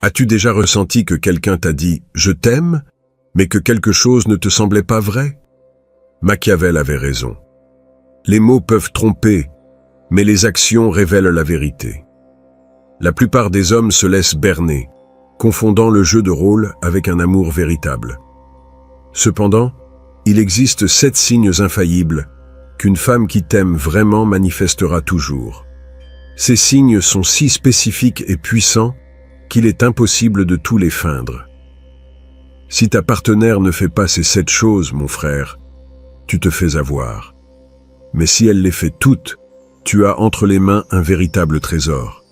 As-tu déjà ressenti que quelqu'un t'a dit « je t'aime », mais que quelque chose ne te semblait pas vrai? Machiavel avait raison. Les mots peuvent tromper, mais les actions révèlent la vérité. La plupart des hommes se laissent berner, confondant le jeu de rôle avec un amour véritable. Cependant, il existe 7 signes infaillibles qu'une femme qui t'aime vraiment manifestera toujours. Ces signes sont si spécifiques et puissants qu'il est impossible de tous les feindre. Si ta partenaire ne fait pas ces 7 choses, mon frère, tu te fais avoir. Mais si elle les fait toutes, tu as entre les mains un véritable trésor.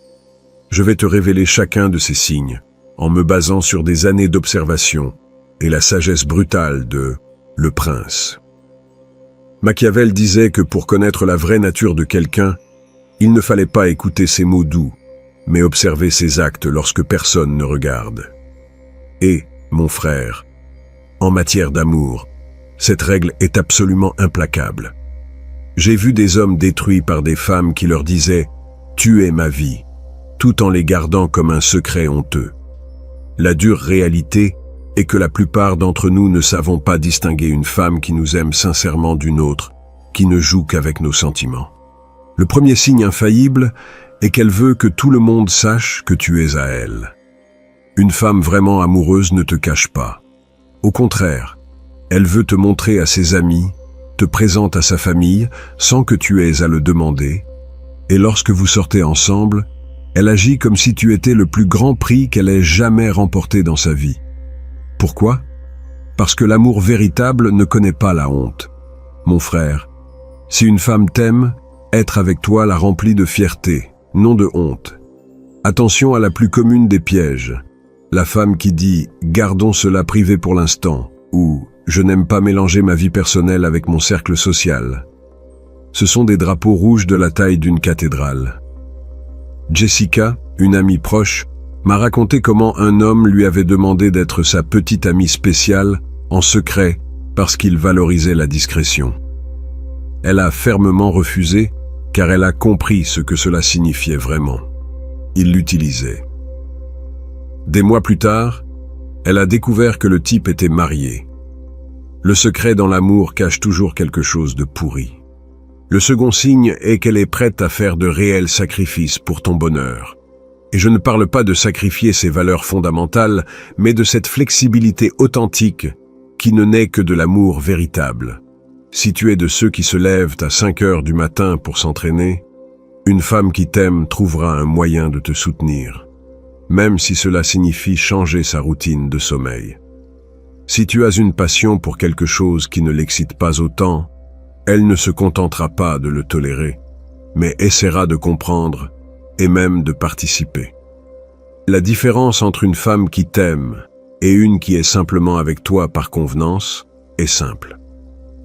Je vais te révéler chacun de ces signes, en me basant sur des années d'observation et la sagesse brutale de « Le Prince ». Machiavel disait que pour connaître la vraie nature de quelqu'un, il ne fallait pas écouter ses mots doux, mais observer ses actes lorsque personne ne regarde. Et, mon frère, en matière d'amour, cette règle est absolument implacable. J'ai vu des hommes détruits par des femmes qui leur disaient « Tu es ma vie », tout en les gardant comme un secret honteux. La dure réalité est que la plupart d'entre nous ne savons pas distinguer une femme qui nous aime sincèrement d'une autre, qui ne joue qu'avec nos sentiments. Le premier signe infaillible est qu'elle veut que tout le monde sache que tu es à elle. Une femme vraiment amoureuse ne te cache pas. Au contraire, elle veut te montrer à ses amis, te présente à sa famille sans que tu aies à le demander, et lorsque vous sortez ensemble, elle agit comme si tu étais le plus grand prix qu'elle ait jamais remporté dans sa vie. Pourquoi? Parce que l'amour véritable ne connaît pas la honte. Mon frère, si une femme t'aime, être avec toi la remplit de fierté, non de honte. Attention à la plus commune des pièges. La femme qui dit « gardons cela privé pour l'instant » ou « je n'aime pas mélanger ma vie personnelle avec mon cercle social ». Ce sont des drapeaux rouges de la taille d'une cathédrale. Jessica, une amie proche, m'a raconté comment un homme lui avait demandé d'être sa petite amie spéciale en secret parce qu'il valorisait la discrétion. Elle a fermement refusé car elle a compris ce que cela signifiait vraiment. Il l'utilisait. Des mois plus tard, elle a découvert que le type était marié. Le secret dans l'amour cache toujours quelque chose de pourri. Le second signe est qu'elle est prête à faire de réels sacrifices pour ton bonheur. Et je ne parle pas de sacrifier ses valeurs fondamentales, mais de cette flexibilité authentique qui ne naît que de l'amour véritable. Si tu es de ceux qui se lèvent à 5 heures du matin pour s'entraîner, une femme qui t'aime trouvera un moyen de te soutenir, même si cela signifie changer sa routine de sommeil. Si tu as une passion pour quelque chose qui ne l'excite pas autant, elle ne se contentera pas de le tolérer, mais essaiera de comprendre et même de participer. La différence entre une femme qui t'aime et une qui est simplement avec toi par convenance est simple.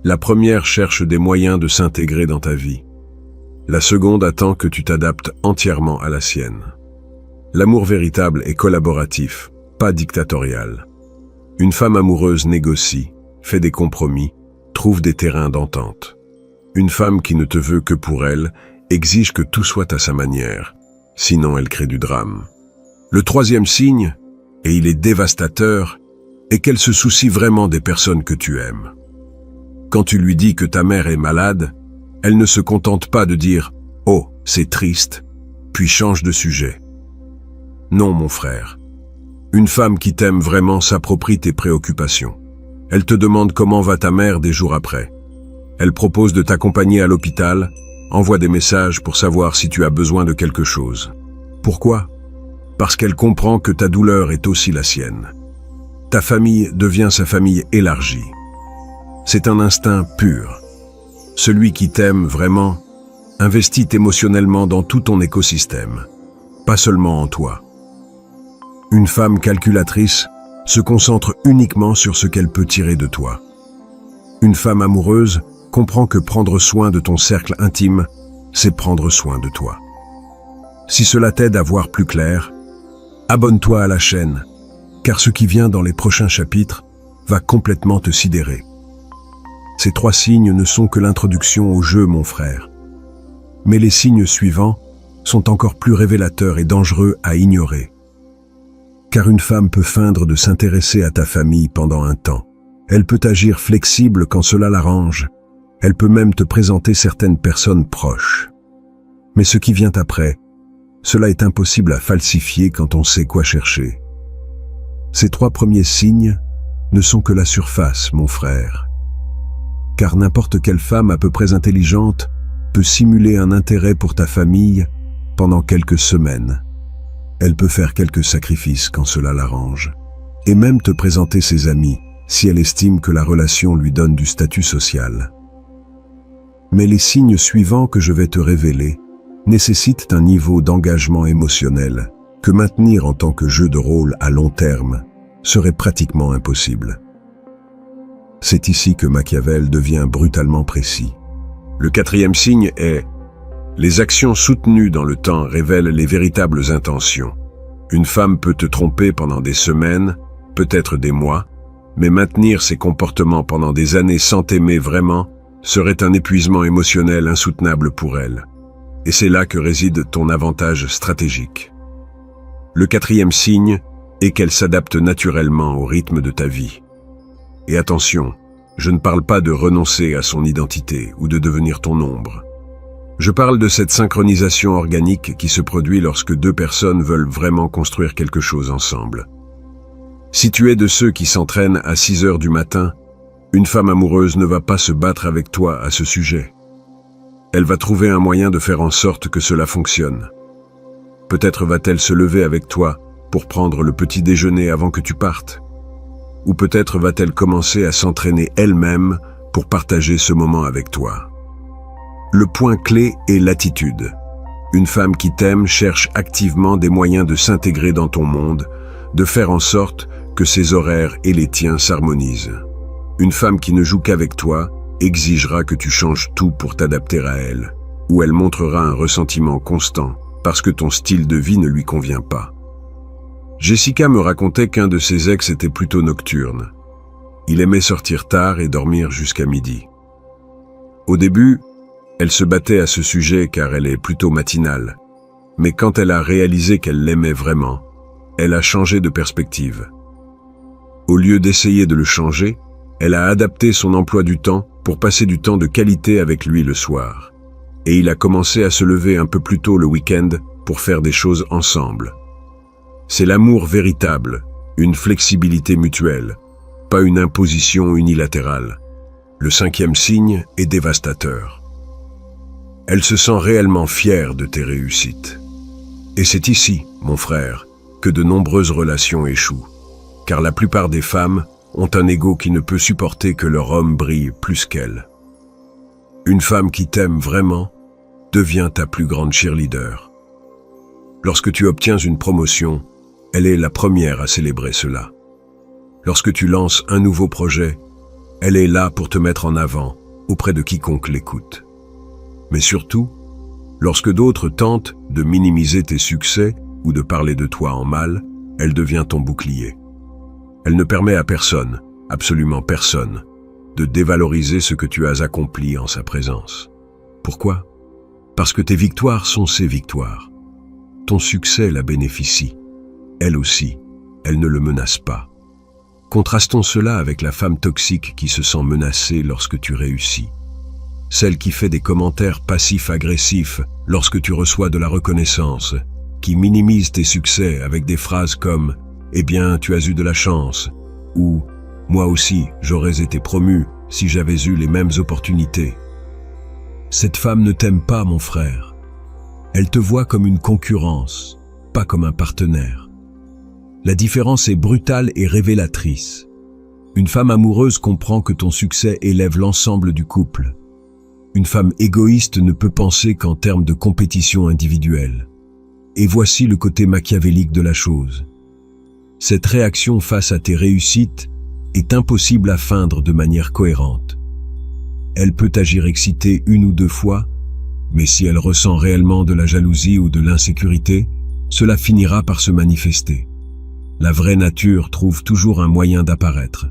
La première cherche des moyens de s'intégrer dans ta vie. La seconde attend que tu t'adaptes entièrement à la sienne. L'amour véritable est collaboratif, pas dictatorial. Une femme amoureuse négocie, fait des compromis, trouve des terrains d'entente. Une femme qui ne te veut que pour elle exige que tout soit à sa manière, sinon elle crée du drame. Le troisième signe, et il est dévastateur, est qu'elle se soucie vraiment des personnes que tu aimes. Quand tu lui dis que ta mère est malade, elle ne se contente pas de dire « Oh, c'est triste », puis change de sujet. Non, mon frère. Une femme qui t'aime vraiment s'approprie tes préoccupations. Elle te demande comment va ta mère des jours après. Elle propose de t'accompagner à l'hôpital, envoie des messages pour savoir si tu as besoin de quelque chose. Pourquoi? Parce qu'elle comprend que ta douleur est aussi la sienne. Ta famille devient sa famille élargie. C'est un instinct pur. Celui qui t'aime vraiment investit émotionnellement dans tout ton écosystème, pas seulement en toi. Une femme calculatrice se concentre uniquement sur ce qu'elle peut tirer de toi. Une femme amoureuse comprend que prendre soin de ton cercle intime, c'est prendre soin de toi. Si cela t'aide à voir plus clair, abonne-toi à la chaîne, car ce qui vient dans les prochains chapitres va complètement te sidérer. Ces 3 signes ne sont que l'introduction au jeu, mon frère. Mais les signes suivants sont encore plus révélateurs et dangereux à ignorer. Car une femme peut feindre de s'intéresser à ta famille pendant un temps. Elle peut agir flexible quand cela l'arrange. Elle peut même te présenter certaines personnes proches. Mais ce qui vient après, cela est impossible à falsifier quand on sait quoi chercher. Ces 3 premiers signes ne sont que la surface, mon frère. Car n'importe quelle femme à peu près intelligente peut simuler un intérêt pour ta famille pendant quelques semaines. Elle peut faire quelques sacrifices quand cela l'arrange, et même te présenter ses amis si elle estime que la relation lui donne du statut social. Mais les signes suivants que je vais te révéler nécessitent un niveau d'engagement émotionnel que maintenir en tant que jeu de rôle à long terme serait pratiquement impossible. C'est ici que Machiavel devient brutalement précis. Le 4e signe est « Les actions soutenues dans le temps révèlent les véritables intentions. Une femme peut te tromper pendant des semaines, peut-être des mois, mais maintenir ses comportements pendant des années sans t'aimer vraiment serait un épuisement émotionnel insoutenable pour elle. Et c'est là que réside ton avantage stratégique. Le 4e signe est qu'elle s'adapte naturellement au rythme de ta vie. Et attention, je ne parle pas de renoncer à son identité ou de devenir ton ombre. Je parle de cette synchronisation organique qui se produit lorsque 2 personnes veulent vraiment construire quelque chose ensemble. Si tu es de ceux qui s'entraînent à 6 heures du matin, une femme amoureuse ne va pas se battre avec toi à ce sujet. Elle va trouver un moyen de faire en sorte que cela fonctionne. Peut-être va-t-elle se lever avec toi pour prendre le petit déjeuner avant que tu partes. Ou peut-être va-t-elle commencer à s'entraîner elle-même pour partager ce moment avec toi. Le point clé est l'attitude. Une femme qui t'aime cherche activement des moyens de s'intégrer dans ton monde, de faire en sorte que ses horaires et les tiens s'harmonisent. Une femme qui ne joue qu'avec toi exigera que tu changes tout pour t'adapter à elle, ou elle montrera un ressentiment constant parce que ton style de vie ne lui convient pas. Jessica me racontait qu'un de ses ex était plutôt nocturne. Il aimait sortir tard et dormir jusqu'à midi. Au début, elle se battait à ce sujet car elle est plutôt matinale, mais quand elle a réalisé qu'elle l'aimait vraiment, elle a changé de perspective. Au lieu d'essayer de le changer, elle a adapté son emploi du temps pour passer du temps de qualité avec lui le soir. Et il a commencé à se lever un peu plus tôt le week-end pour faire des choses ensemble. C'est l'amour véritable, une flexibilité mutuelle, pas une imposition unilatérale. Le 5e signe est dévastateur. Elle se sent réellement fière de tes réussites. Et c'est ici, mon frère, que de nombreuses relations échouent. Car la plupart des femmes ont un ego qui ne peut supporter que leur homme brille plus qu'elle. Une femme qui t'aime vraiment devient ta plus grande cheerleader. Lorsque tu obtiens une promotion, elle est la première à célébrer cela. Lorsque tu lances un nouveau projet, elle est là pour te mettre en avant auprès de quiconque l'écoute. Mais surtout, lorsque d'autres tentent de minimiser tes succès ou de parler de toi en mal, elle devient ton bouclier. Elle ne permet à personne, absolument personne, de dévaloriser ce que tu as accompli en sa présence. Pourquoi? Parce que tes victoires sont ses victoires. Ton succès la bénéficie. Elle aussi, elle ne le menace pas. Contrastons cela avec la femme toxique qui se sent menacée lorsque tu réussis. Celle qui fait des commentaires passifs-agressifs lorsque tu reçois de la reconnaissance, qui minimise tes succès avec des phrases comme « Eh bien, tu as eu de la chance » ou « Moi aussi, j'aurais été promu si j'avais eu les mêmes opportunités ». Cette femme ne t'aime pas, mon frère. Elle te voit comme une concurrence, pas comme un partenaire. La différence est brutale et révélatrice. Une femme amoureuse comprend que ton succès élève l'ensemble du couple. Une femme égoïste ne peut penser qu'en termes de compétition individuelle. Et voici le côté machiavélique de la chose. Cette réaction face à tes réussites est impossible à feindre de manière cohérente. Elle peut agir excitée 1 ou 2 fois, mais si elle ressent réellement de la jalousie ou de l'insécurité, cela finira par se manifester. La vraie nature trouve toujours un moyen d'apparaître.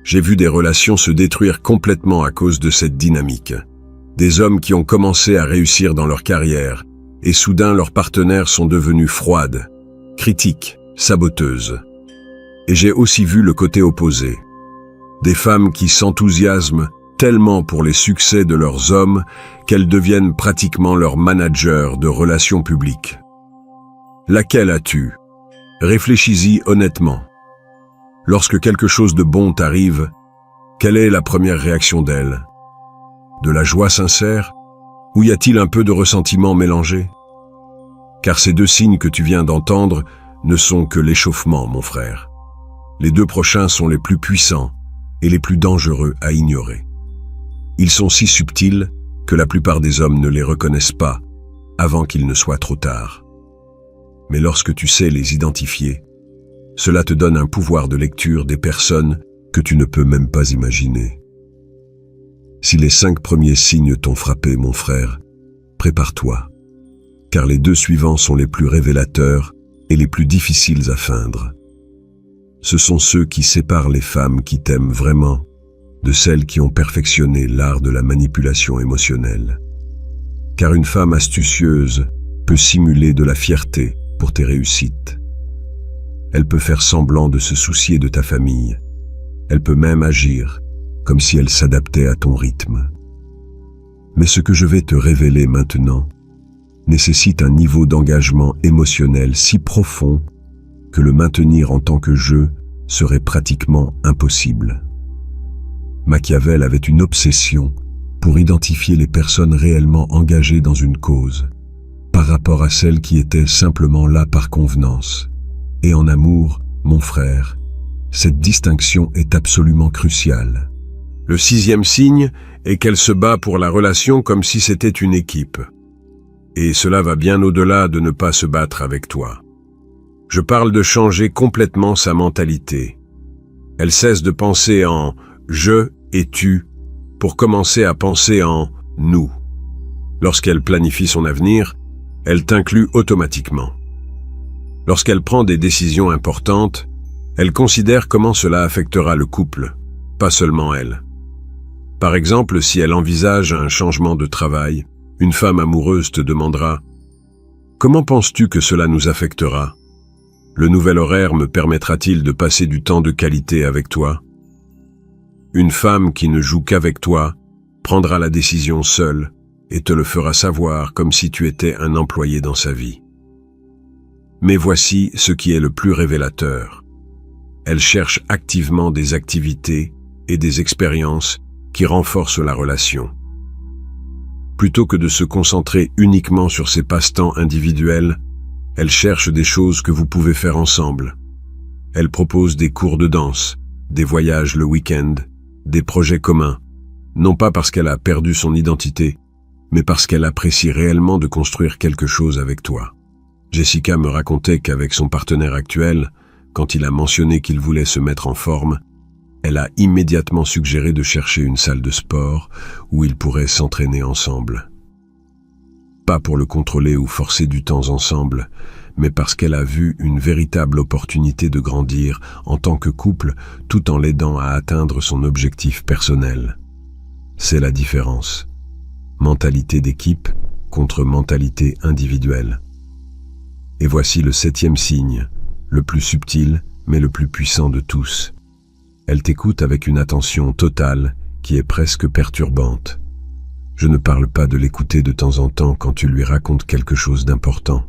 J'ai vu des relations se détruire complètement à cause de cette dynamique. Des hommes qui ont commencé à réussir dans leur carrière, et soudain leurs partenaires sont devenus froides, critiques, saboteuses. Et j'ai aussi vu le côté opposé. Des femmes qui s'enthousiasment tellement pour les succès de leurs hommes qu'elles deviennent pratiquement leurs managers de relations publiques. Laquelle as-tu? Réfléchis-y honnêtement. Lorsque quelque chose de bon t'arrive, quelle est la première réaction d'elle? De la joie sincère? Ou y a-t-il un peu de ressentiment mélangé? Car ces deux signes que tu viens d'entendre ne sont que l'échauffement, mon frère. Les deux prochains sont les plus puissants et les plus dangereux à ignorer. Ils sont si subtils que la plupart des hommes ne les reconnaissent pas avant qu'il ne soit trop tard. Mais lorsque tu sais les identifier, cela te donne un pouvoir de lecture des personnes que tu ne peux même pas imaginer. Si les 5 premiers signes t'ont frappé, mon frère, prépare-toi, car les 2 suivants sont les plus révélateurs et les plus difficiles à feindre. Ce sont ceux qui séparent les femmes qui t'aiment vraiment de celles qui ont perfectionné l'art de la manipulation émotionnelle. Car une femme astucieuse peut simuler de la fierté pour tes réussites. Elle peut faire semblant de se soucier de ta famille. Elle peut même agir comme si elle s'adaptait à ton rythme. Mais ce que je vais te révéler maintenant nécessite un niveau d'engagement émotionnel si profond que le maintenir en tant que jeu serait pratiquement impossible. Machiavel avait une obsession pour identifier les personnes réellement engagées dans une cause, par rapport à celles qui étaient simplement là par convenance. Et en amour, mon frère, cette distinction est absolument cruciale. Le 6e signe est qu'elle se bat pour la relation comme si c'était une équipe. Et cela va bien au-delà de ne pas se battre avec toi. Je parle de changer complètement sa mentalité. Elle cesse de penser en « je » et « tu » pour commencer à penser en « nous ». Lorsqu'elle planifie son avenir, elle t'inclut automatiquement. Lorsqu'elle prend des décisions importantes, elle considère comment cela affectera le couple, pas seulement elle. Par exemple, si elle envisage un changement de travail, une femme amoureuse te demandera « Comment penses-tu que cela nous affectera ? Le nouvel horaire me permettra-t-il de passer du temps de qualité avec toi ?» Une femme qui ne joue qu'avec toi prendra la décision seule et te le fera savoir comme si tu étais un employé dans sa vie. Mais voici ce qui est le plus révélateur. Elle cherche activement des activités et des expériences qui renforcent la relation. Plutôt que de se concentrer uniquement sur ses passe-temps individuels, elle cherche des choses que vous pouvez faire ensemble. Elle propose des cours de danse, des voyages le week-end, des projets communs, non pas parce qu'elle a perdu son identité, mais parce qu'elle apprécie réellement de construire quelque chose avec toi. Jessica me racontait qu'avec son partenaire actuel, quand il a mentionné qu'il voulait se mettre en forme, elle a immédiatement suggéré de chercher une salle de sport où ils pourraient s'entraîner ensemble. Pas pour le contrôler ou forcer du temps ensemble, mais parce qu'elle a vu une véritable opportunité de grandir en tant que couple tout en l'aidant à atteindre son objectif personnel. C'est la différence. Mentalité d'équipe contre mentalité individuelle. Et voici le 7e signe, le plus subtil mais le plus puissant de tous. Elle t'écoute avec une attention totale qui est presque perturbante. Je ne parle pas de l'écouter de temps en temps quand tu lui racontes quelque chose d'important.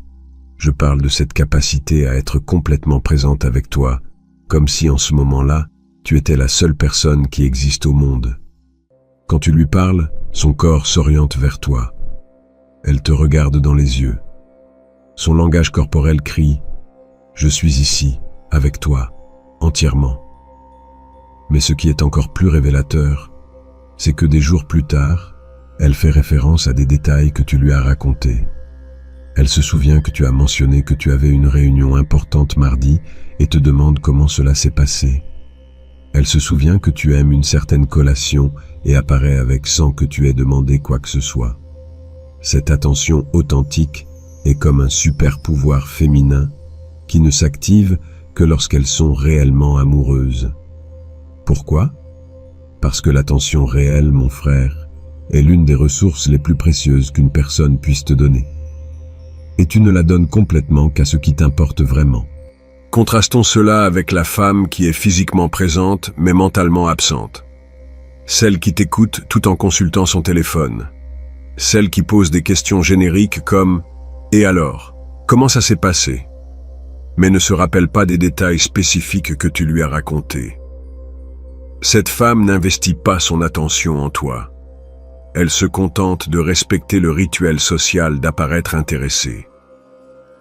Je parle de cette capacité à être complètement présente avec toi, comme si en ce moment-là, tu étais la seule personne qui existe au monde. Quand tu lui parles, son corps s'oriente vers toi. Elle te regarde dans les yeux. Son langage corporel crie « Je suis ici, avec toi, entièrement ». Mais ce qui est encore plus révélateur, c'est que des jours plus tard, elle fait référence à des détails que tu lui as racontés. Elle se souvient que tu as mentionné que tu avais une réunion importante mardi et te demande comment cela s'est passé. Elle se souvient que tu aimes une certaine collation et apparaît avec sans que tu aies demandé quoi que ce soit. Cette attention authentique est comme un super pouvoir féminin qui ne s'active que lorsqu'elles sont réellement amoureuses. Pourquoi ? Parce que l'attention réelle, mon frère, est l'une des ressources les plus précieuses qu'une personne puisse te donner. Et tu ne la donnes complètement qu'à ce qui t'importe vraiment. Contrastons cela avec la femme qui est physiquement présente mais mentalement absente. Celle qui t'écoute tout en consultant son téléphone. Celle qui pose des questions génériques comme « Et alors, comment ça s'est passé ?» mais ne se rappelle pas des détails spécifiques que tu lui as racontés. Cette femme n'investit pas son attention en toi. Elle se contente de respecter le rituel social d'apparaître intéressée.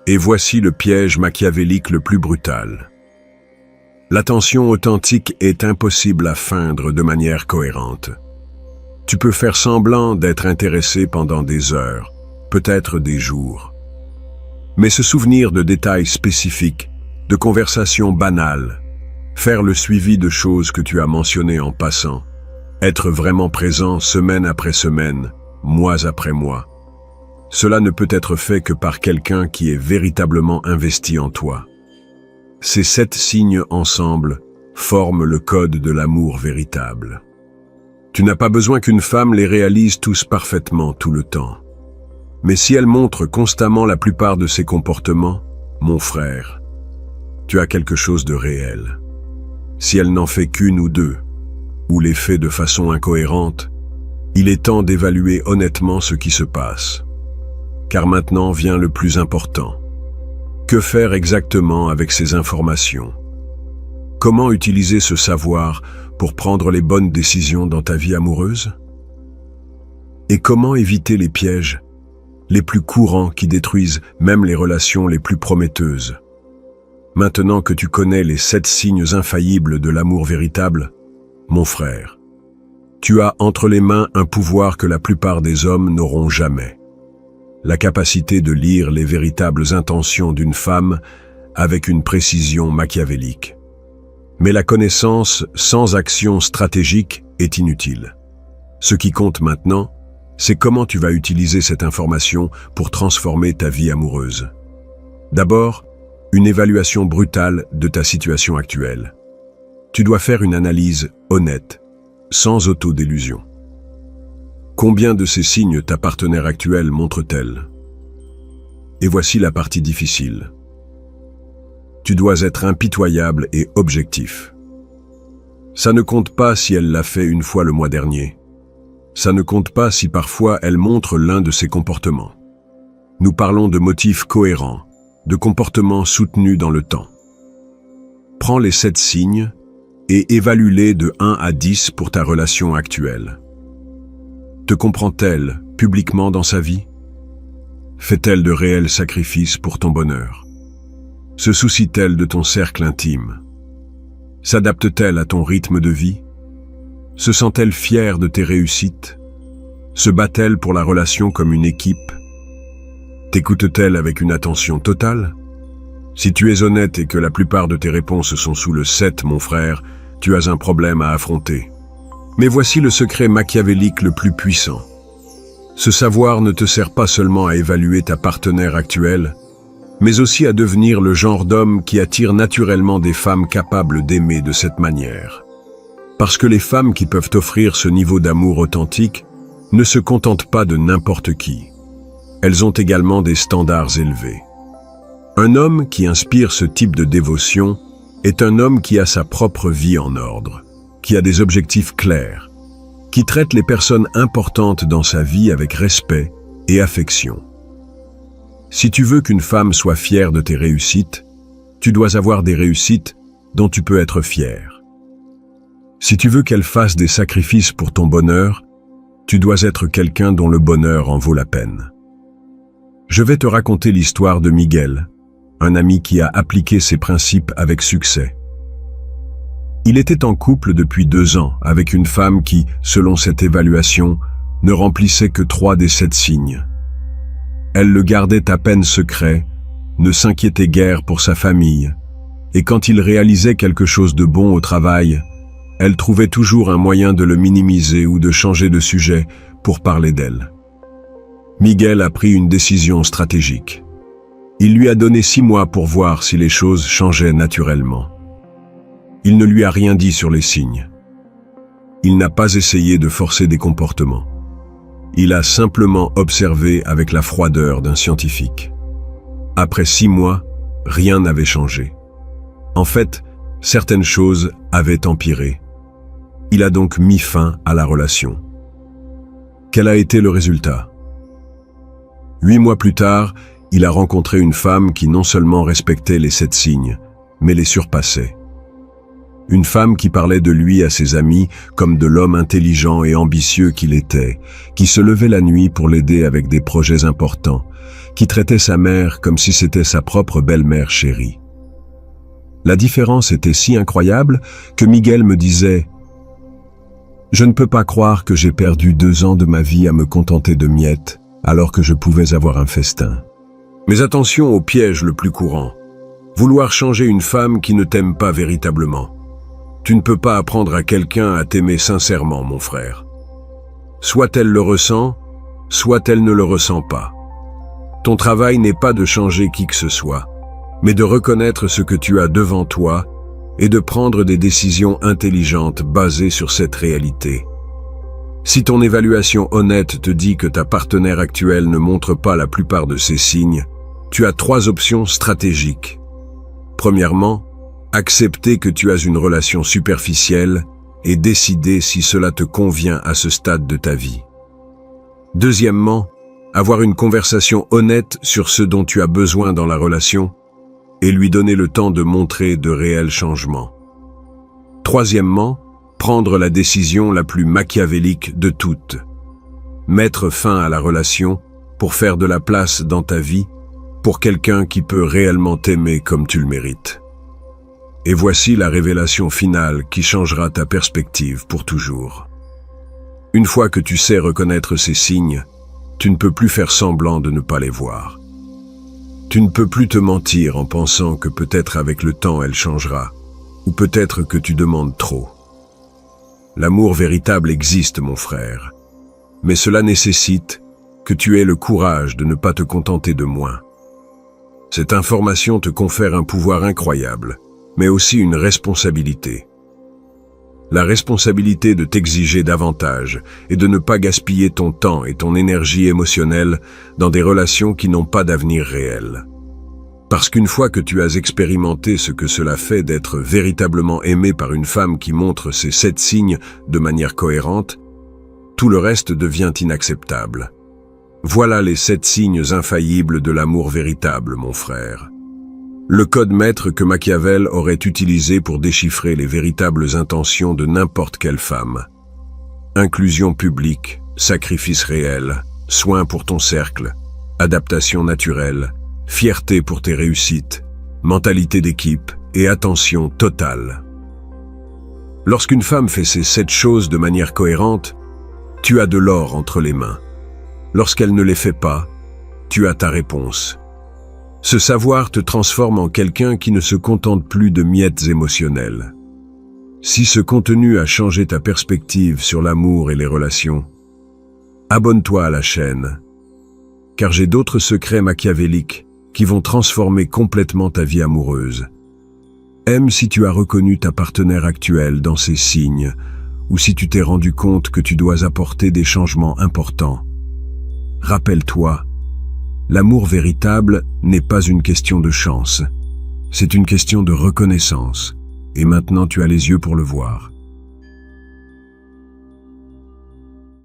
Et voici le piège machiavélique le plus brutal. L'attention authentique est impossible à feindre de manière cohérente. Tu peux faire semblant d'être intéressé pendant des heures, peut-être des jours. Mais se souvenir de détails spécifiques, de conversations banales, faire le suivi de choses que tu as mentionnées en passant, être vraiment présent semaine après semaine, mois après mois, cela ne peut être fait que par quelqu'un qui est véritablement investi en toi. Ces 7 signes ensemble forment le code de l'amour véritable. Tu n'as pas besoin qu'une femme les réalise tous parfaitement tout le temps. Mais si elle montre constamment la plupart de ses comportements, mon frère, tu as quelque chose de réel. Si elle n'en fait qu'une ou 2, ou les fait de façon incohérente, il est temps d'évaluer honnêtement ce qui se passe. Car maintenant vient le plus important. Que faire exactement avec ces informations? Comment utiliser ce savoir pour prendre les bonnes décisions dans ta vie amoureuse? Et comment éviter les pièges les plus courants qui détruisent même les relations les plus prometteuses? Maintenant que tu connais les 7 signes infaillibles de l'amour véritable, mon frère, tu as entre les mains un pouvoir que la plupart des hommes n'auront jamais. La capacité de lire les véritables intentions d'une femme avec une précision machiavélique. Mais la connaissance sans action stratégique est inutile. Ce qui compte maintenant, c'est comment tu vas utiliser cette information pour transformer ta vie amoureuse. D'abord, une évaluation brutale de ta situation actuelle. Tu dois faire une analyse honnête, sans autodélusion. Combien de ces signes ta partenaire actuelle montre-t-elle? Et voici la partie difficile. Tu dois être impitoyable et objectif. Ça ne compte pas si elle l'a fait une fois le mois dernier. Ça ne compte pas si parfois elle montre l'un de ses comportements. Nous parlons de motifs cohérents, de comportements soutenus dans le temps. Prends les 7 signes et évalue-les de 1 à 10 pour ta relation actuelle. Te comprend-elle publiquement dans sa vie? Fait-elle de réels sacrifices pour ton bonheur? Se soucie-t-elle de ton cercle intime? S'adapte-t-elle à ton rythme de vie? Se sent-elle fière de tes réussites? Se bat-elle pour la relation comme une équipe? T'écoute-t-elle avec une attention totale? Si tu es honnête et que la plupart de tes réponses sont sous le 7, mon frère, tu as un problème à affronter. Mais voici le secret machiavélique le plus puissant. Ce savoir ne te sert pas seulement à évaluer ta partenaire actuelle, mais aussi à devenir le genre d'homme qui attire naturellement des femmes capables d'aimer de cette manière. Parce que les femmes qui peuvent offrir ce niveau d'amour authentique ne se contentent pas de n'importe qui. Elles ont également des standards élevés. Un homme qui inspire ce type de dévotion est un homme qui a sa propre vie en ordre, qui a des objectifs clairs, qui traite les personnes importantes dans sa vie avec respect et affection. Si tu veux qu'une femme soit fière de tes réussites, tu dois avoir des réussites dont tu peux être fier. Si tu veux qu'elle fasse des sacrifices pour ton bonheur, tu dois être quelqu'un dont le bonheur en vaut la peine. Je vais te raconter l'histoire de Miguel, un ami qui a appliqué ces principes avec succès. Il était en couple depuis 2 ans avec une femme qui, selon cette évaluation, ne remplissait que 3 des 7 signes. Elle le gardait à peine secret, ne s'inquiétait guère pour sa famille, et quand il réalisait quelque chose de bon au travail, elle trouvait toujours un moyen de le minimiser ou de changer de sujet pour parler d'elle. Miguel a pris une décision stratégique. Il lui a donné 6 mois pour voir si les choses changeaient naturellement. Il ne lui a rien dit sur les signes. Il n'a pas essayé de forcer des comportements. Il a simplement observé avec la froideur d'un scientifique. Après 6 mois, rien n'avait changé. En fait, certaines choses avaient empiré. Il a donc mis fin à la relation. Quel a été le résultat? 8 mois plus tard, il a rencontré une femme qui non seulement respectait les 7 signes, mais les surpassait. Une femme qui parlait de lui à ses amis comme de l'homme intelligent et ambitieux qu'il était, qui se levait la nuit pour l'aider avec des projets importants, qui traitait sa mère comme si c'était sa propre belle-mère chérie. La différence était si incroyable que Miguel me disait « Je ne peux pas croire que j'ai perdu 2 ans de ma vie à me contenter de miettes alors que je pouvais avoir un festin. » Mais attention au piège le plus courant. Vouloir changer une femme qui ne t'aime pas véritablement. Tu ne peux pas apprendre à quelqu'un à t'aimer sincèrement, mon frère. Soit elle le ressent, soit elle ne le ressent pas. Ton travail n'est pas de changer qui que ce soit, mais de reconnaître ce que tu as devant toi et de prendre des décisions intelligentes basées sur cette réalité. Si ton évaluation honnête te dit que ta partenaire actuelle ne montre pas la plupart de ces signes, tu as 3 options stratégiques. Premièrement, accepter que tu as une relation superficielle et décider si cela te convient à ce stade de ta vie. Deuxièmement, avoir une conversation honnête sur ce dont tu as besoin dans la relation et lui donner le temps de montrer de réels changements. Troisièmement, prendre la décision la plus machiavélique de toutes. Mettre fin à la relation pour faire de la place dans ta vie pour quelqu'un qui peut réellement t'aimer comme tu le mérites. Et voici la révélation finale qui changera ta perspective pour toujours. Une fois que tu sais reconnaître ces signes, tu ne peux plus faire semblant de ne pas les voir. Tu ne peux plus te mentir en pensant que peut-être avec le temps elle changera, ou peut-être que tu demandes trop. L'amour véritable existe, mon frère, mais cela nécessite que tu aies le courage de ne pas te contenter de moins. Cette information te confère un pouvoir incroyable, mais aussi une responsabilité. La responsabilité de t'exiger davantage et de ne pas gaspiller ton temps et ton énergie émotionnelle dans des relations qui n'ont pas d'avenir réel. Parce qu'une fois que tu as expérimenté ce que cela fait d'être véritablement aimé par une femme qui montre ces 7 signes de manière cohérente, tout le reste devient inacceptable. Voilà les 7 signes infaillibles de l'amour véritable, mon frère. Le code maître que Machiavel aurait utilisé pour déchiffrer les véritables intentions de n'importe quelle femme. Inclusion publique, sacrifice réel, soin pour ton cercle, adaptation naturelle, fierté pour tes réussites, mentalité d'équipe et attention totale. Lorsqu'une femme fait ces 7 choses de manière cohérente, tu as de l'or entre les mains. Lorsqu'elle ne les fait pas, tu as ta réponse. Ce savoir te transforme en quelqu'un qui ne se contente plus de miettes émotionnelles. Si ce contenu a changé ta perspective sur l'amour et les relations, abonne-toi à la chaîne, car j'ai d'autres secrets machiavéliques qui vont transformer complètement ta vie amoureuse. Aime si tu as reconnu ta partenaire actuelle dans ces signes, ou si tu t'es rendu compte que tu dois apporter des changements importants. Rappelle-toi, l'amour véritable n'est pas une question de chance, c'est une question de reconnaissance, et maintenant tu as les yeux pour le voir.